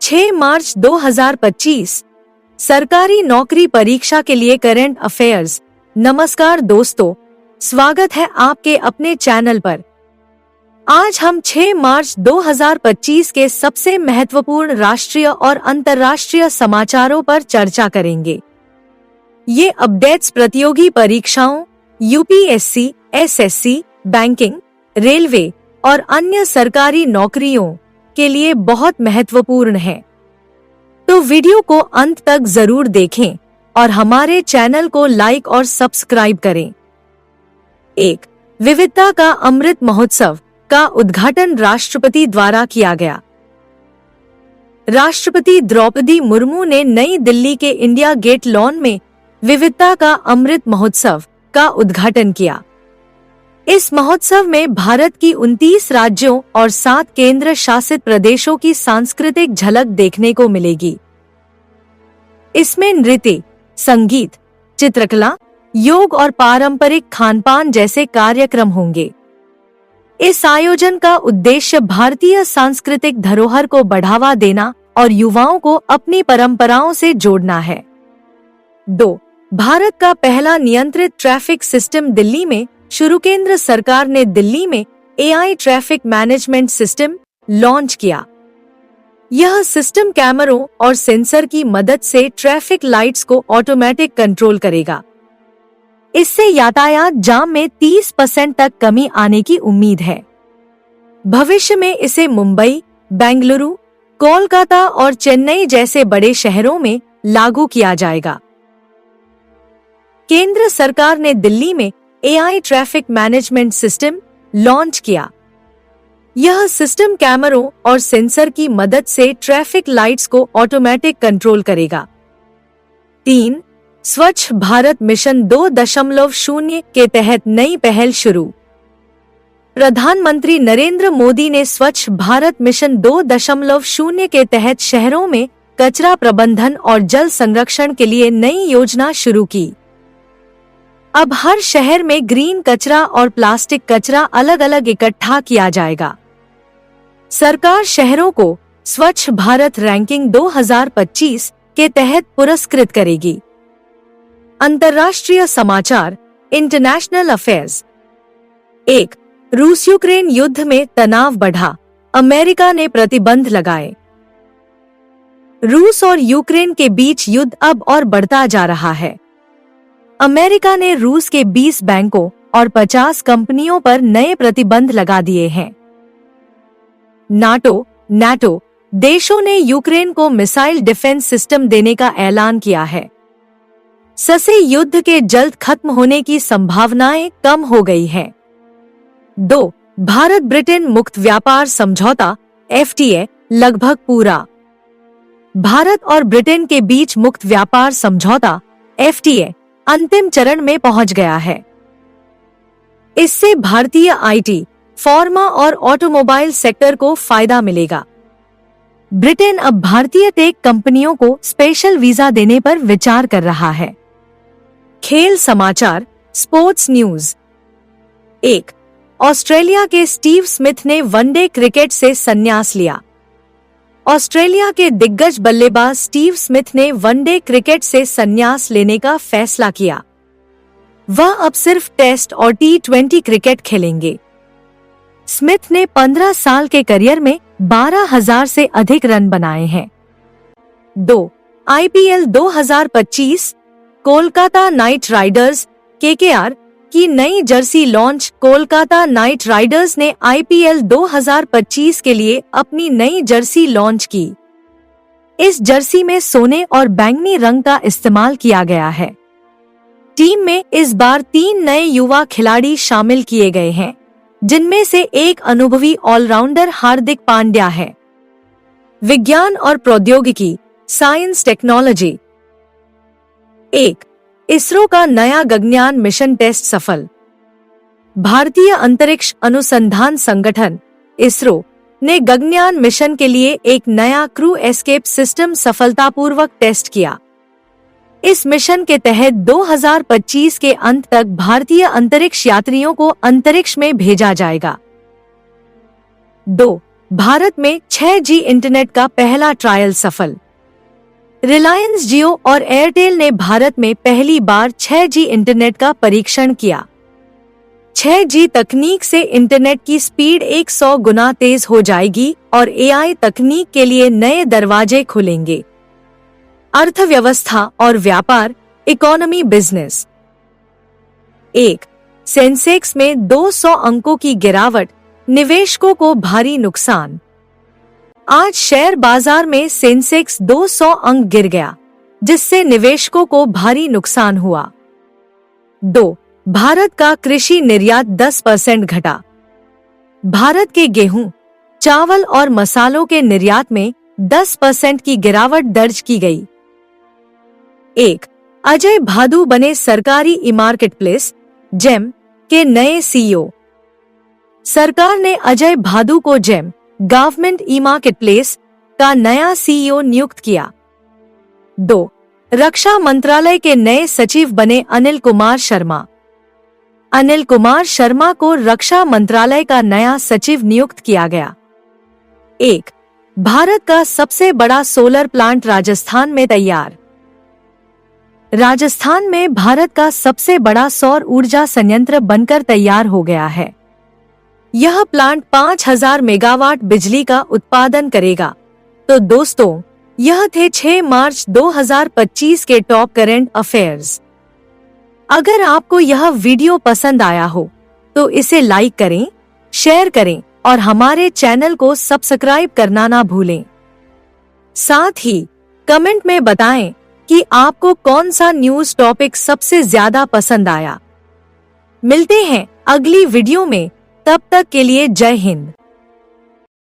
6 मार्च 2025 सरकारी नौकरी परीक्षा के लिए करंट अफेयर्स। नमस्कार दोस्तों, स्वागत है आपके अपने चैनल पर। आज हम 6 मार्च 2025 के सबसे महत्वपूर्ण राष्ट्रीय और अंतर्राष्ट्रीय समाचारों पर चर्चा करेंगे। ये अपडेट्स प्रतियोगी परीक्षाओं, यूपीएससी, एसएससी, बैंकिंग, रेलवे और अन्य सरकारी नौकरियों के लिए बहुत महत्वपूर्ण है, तो वीडियो को अंत तक जरूर देखें और हमारे चैनल को लाइक और सब्सक्राइब करें। 1. विविधता का अमृत महोत्सव का उद्घाटन राष्ट्रपति द्वारा किया गया। राष्ट्रपति द्रौपदी मुर्मू ने नई दिल्ली के इंडिया गेट लॉन में विविधता का अमृत महोत्सव का उद्घाटन किया। इस महोत्सव में भारत की 29 राज्यों और 7 केंद्र शासित प्रदेशों की सांस्कृतिक झलक देखने को मिलेगी। इसमें नृत्य, संगीत, चित्रकला, योग और पारंपरिक खानपान जैसे कार्यक्रम होंगे। इस आयोजन का उद्देश्य भारतीय सांस्कृतिक धरोहर को बढ़ावा देना और युवाओं को अपनी परंपराओं से जोड़ना है। 2. भारत का पहला नियंत्रित ट्रैफिक सिस्टम दिल्ली में शुरू। केंद्र सरकार ने दिल्ली में AI traffic management system launch किया। यह सिस्टम कैमरों और सेंसर की मदद से ट्रैफिक लाइट्स को ऑटोमेटिक कंट्रोल करेगा। इससे यातायात जाम में 30% तक कमी आने की उम्मीद है। भविष्य में इसे मुंबई, बेंगलुरु, कोलकाता और चेन्नई जैसे बड़े शहरों में लागू किया जाएगा। केंद्र सरकार ने दिल्ली में AI traffic management system launch किया। यह सिस्टम कैमरों और सेंसर की मदद से ट्रैफिक लाइट्स को ऑटोमेटिक कंट्रोल करेगा। 3. स्वच्छ भारत मिशन 2.0 के तहत नई पहल शुरू। प्रधानमंत्री नरेंद्र मोदी ने स्वच्छ भारत मिशन 2.0 के तहत शहरों में कचरा प्रबंधन और जल संरक्षण के लिए नई योजना शुरू की। अब हर शहर में ग्रीन कचरा और प्लास्टिक कचरा अलग अलग इकट्ठा किया जाएगा। सरकार शहरों को स्वच्छ भारत रैंकिंग 2025 के तहत पुरस्कृत करेगी। अंतर्राष्ट्रीय समाचार, इंटरनेशनल अफेयर्स। 1. रूस यूक्रेन युद्ध में तनाव बढ़ा, अमेरिका ने प्रतिबंध लगाए। रूस और यूक्रेन के बीच युद्ध अब और बढ़ता जा रहा है। अमेरिका ने रूस के 20 बैंकों और 50 कंपनियों पर नए प्रतिबंध लगा दिए हैं। नाटो देशों ने यूक्रेन को मिसाइल डिफेंस सिस्टम देने का ऐलान किया है। ससे युद्ध के जल्द खत्म होने की संभावनाएं कम हो गई हैं। 2. भारत ब्रिटेन मुक्त व्यापार समझौता FTA लगभग पूरा। भारत और ब्रिटेन के बीच मुक्त व्यापार समझौता FTA अंतिम चरण में पहुंच गया है। इससे भारतीय IT, फार्मा और ऑटोमोबाइल सेक्टर को फायदा मिलेगा। ब्रिटेन अब भारतीय टेक कंपनियों को स्पेशल वीजा देने पर विचार कर रहा है। खेल समाचार, स्पोर्ट्स न्यूज। 1. ऑस्ट्रेलिया के स्टीव स्मिथ ने वनडे क्रिकेट से संन्यास लिया। ऑस्ट्रेलिया के दिग्गज बल्लेबाज स्टीव स्मिथ ने वनडे क्रिकेट से संन्यास लेने का फैसला किया। वह अब सिर्फ टेस्ट और T20 क्रिकेट खेलेंगे। स्मिथ ने 15 साल के करियर में 12,000 से अधिक रन बनाए हैं। 2. IPL 2025 Kolkata night Riders KKR की नई Jersey launch. Kolkata night Riders ने IPL 2025 के लिए अपनी नई जर्सी लॉन्च की। इस जर्सी में सोने और बैंगनी रंग का इस्तेमाल किया गया है। टीम में इस बार 3 नए युवा खिलाड़ी शामिल किए गए हैं, जिनमें से एक अनुभवी ऑलराउंडर हार्दिक पांड्या है। विज्ञान और प्रौद्योगिकी, साइंस टेक्नोलॉजी। 1. इसरो का नया गगनयान मिशन टेस्ट सफल। भारतीय अंतरिक्ष अनुसंधान संगठन इसरो ने गगनयान मिशन के लिए एक नया क्रू एस्केप सिस्टम सफलतापूर्वक टेस्ट किया। इस मिशन के तहत 2025 के अंत तक भारतीय अंतरिक्ष यात्रियों को अंतरिक्ष में भेजा जाएगा। 2. भारत में 6G इंटरनेट का पहला ट्रायल सफल। रिलायंस जियो और एयरटेल ने भारत में पहली बार 6G इंटरनेट का परीक्षण किया। 6G तकनीक से इंटरनेट की स्पीड 100 गुना तेज हो जाएगी और AI तकनीक के लिए नए दरवाजे खुलेंगे। अर्थव्यवस्था और व्यापार, इकोनॉमी बिजनेस। 1. सेंसेक्स में 200 अंकों की गिरावट, निवेशकों को भारी नुकसान। आज शेयर बाजार में सेंसेक्स 200 अंक गिर गया, जिससे निवेशकों को भारी नुकसान हुआ। 2. भारत का कृषि निर्यात 10% घटा। भारत के गेहूं, चावल और मसालों के निर्यात में 10% की गिरावट दर्ज की गई। 1. अजय भादु बने सरकारी ई मार्केटप्लेस जेम के नए CEO। सरकार ने अजय भादु को जेम गवर्नमेंट ई मार्केटप्लेस का नया CEO नियुक्त किया। 2. रक्षा मंत्रालय के नए सचिव बने अनिल कुमार शर्मा। अनिल कुमार शर्मा को रक्षा मंत्रालय का नया सचिव नियुक्त किया गया। 1. भारत का सबसे बड़ा सोलर प्लांट राजस्थान में तैयार। राजस्थान में भारत का सबसे बड़ा सौर ऊर्जा संयंत्र बनकर तैयार हो गया है। यह प्लांट 5000 मेगावाट बिजली का उत्पादन करेगा। तो दोस्तों, यह थे 6 मार्च 2025 के टॉप करंट अफेयर्स। अगर आपको यह वीडियो पसंद आया हो तो इसे लाइक करें, शेयर करें और हमारे चैनल को सब्सक्राइब करना ना भूलें। साथ ही कमेंट में बताएं कि आपको कौन सा न्यूज़ टॉपिक सबसे ज्यादा पसंद आया। मिलते हैं अगली वीडियो में, तब तक के लिए जय हिंद।